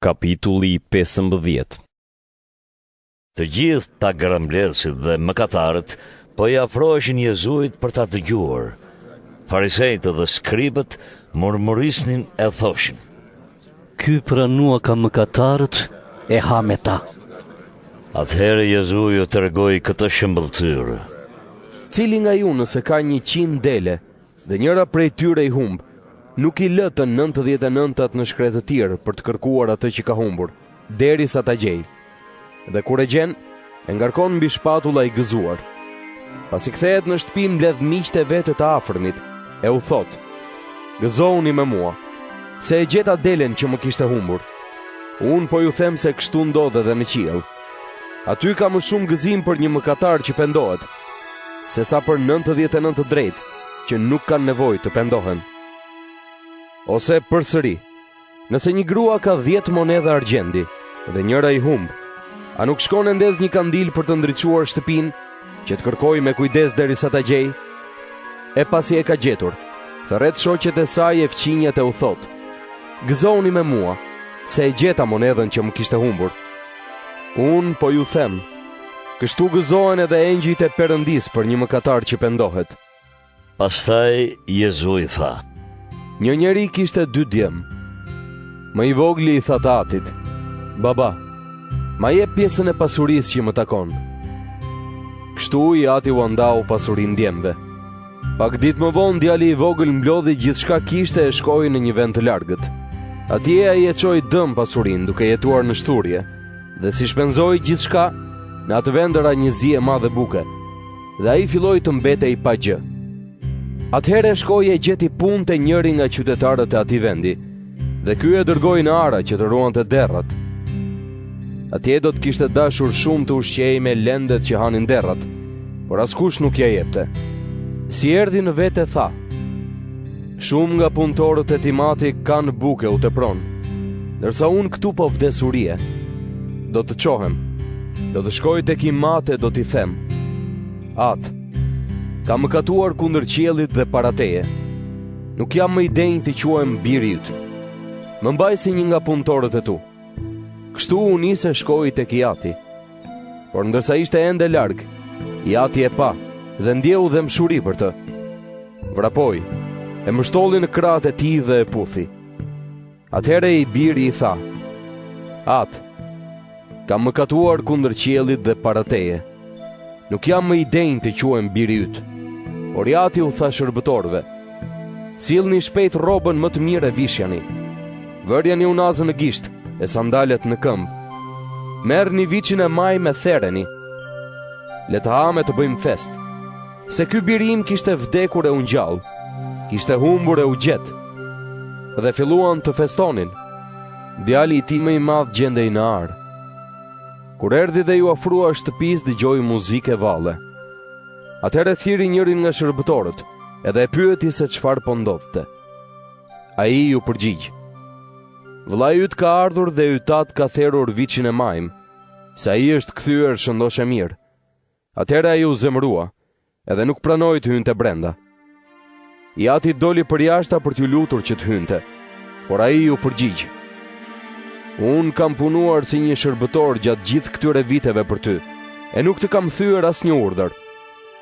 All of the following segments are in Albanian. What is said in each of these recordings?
Kapitulli 15. Të gjithë ta gramblesit dhe mëkatarët po i afroheshin Jezuit për ta dëgjuar. Farisejtë dhe skribët murmurisnin e thoshin: Ky pranua ka mëkatarët e ha me ta. Atëherë Jezu ju tregoi këtë shëmbëlsyrë: Cili nga ju nëse ka 100 dele dhe njëra prej tyre i humb, nuk i lë të 99 në shkretë të tjerë për të kërkuar atë që ka humbur, derisa ta gjej. Dhe kur e gjen, e ngarkon mbi shpatulla i gëzuar. Pasi kthehet në shtëpi, mbledh miqtë e vet të afërmit, e u thot: Gëzohuni me mua, se e gjeta delen që më kishte humbur. Unë po ju them se kështu ndodh edhe në qiell. Aty ka më shumë gëzim për një mëkatar që pendohet, sesa për 99 drejt që nuk kanë nevojë të pendohen. Ose përsëri, nëse një grua ka 10 monedha argjendi dhe njëra i humb, a nuk shkon e ndez një kandil për të ndriçuar shtëpinë, që të kërkoj me kujdes derisa ta gjej? E pasi e ka gjetur, thërret shoqet e saj e fqinjat e u thot: Gëzoni me mua, se e gjeta monedhën që më kishte humbur. Unë po ju them, kështu gëzohen edhe engjëjt e Perëndis për një mëkatar që pendohet. Pastaj Jezu i tha: Një njeri kishte 2 djem. Më i vogli i tha të atit: Baba, ma jep pjesën e pasurisë që më takon. Kështu i ati u andau pasurinë djemve. Pak ditë më vonë djali i vogël mblodhi gjithçka kishte e shkoi në një vend të largët. Atje ai e çoi dëm pasurinë duke jetuar në shturje, dhe si shpenzoi gjithçka, në atë vend ra një zi e madhe buke, dhe ai filloi të mbetej pa gjë. Atëherë shkoi e gjeti punë te njëri nga qytetarët e atij vendi, dhe ky e dërgoi në ara që të ruante derrat. Atje do të kishte dashur shumë të ushqej me lendet që hanin derrat, por askush nuk ja jepte. Si erdhi në vete tha: Shumë nga punëtorët e timati kanë buke u tepron, ndërsa unë këtu po vdesurie. Do të çohem, do të shkoj tek i mate, do t'i them: Atë, ka mëkatuar kundër qiellit dhe para teje. Nuk jam më i denjë të quhem biri yt. Më mbaj si një nga punëtorët e tu. Kështu u nise shkoi tek i ati. Por ndërsa ishte ende larg, i ati e pa dhe ndjeu dhe mshuri për të. Vrapoi, e mështolli në krahët e tij dhe e puthi. Atëherë i biri i tha: Atë, kam mëkatuar kundër qiellit dhe para teje. Nuk jam më i denjë të quhem biri yt. Por i ati u tha shërbëtorëve: Sillni shpejt rrobën më të mirë e vishjani. Vërjani unazën në gisht e sandalet në këmbë. Merrni viçin e maj me therreni. Le të hame të bëjmë fest. Se ky biri im kishte vdekur e u ngjall, kishte humbur e u gjet. Dhe filluan të festonin. Djali i tij më i madh gjendej në ar. Kur erdhi dhe ju afrua shtëpisë, dëgjoi muzikë valle. Atëherë thiri njërin nga shërbëtorët, edhe e pyeti se çfarë po ndodhte. Ai ju përgjigj: Vllai yt ka ardhur dhe ytat ka therrur viçin e majm, se ai është kthyer shëndoshë mirë. Atëherë ai u zemërua, edhe nuk pranoi të hynte brenda. I ati doli përjashta për t'ju lutur që të hynte, por ai ju përgjigj: Unë kam punuar si një shërbëtor gjatë gjithë këtyre viteve për ty, e nuk të kam thyer as një urdhër.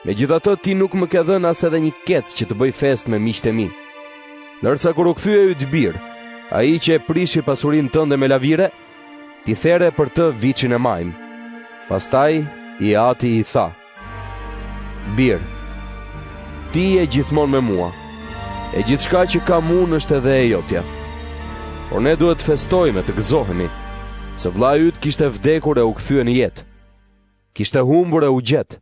Megjithatë ti nuk më ke dhënë as edhe një kec që të bëj fest me miqtë e mi. Ndërsa kur u kthye yt bir, ai që e prishi pasurinë tënde me lavire, ti there për të viçin e majm. Pastaj i ati i tha: Bir, ti je gjithmonë me mua, e gjithçka që kam unë është edhe e jotja. Por ne duhet të festojmë, të gëzohemi, se vllai yt kishte vdekur e u kthye në jetë. Kishte humbur e u gjet,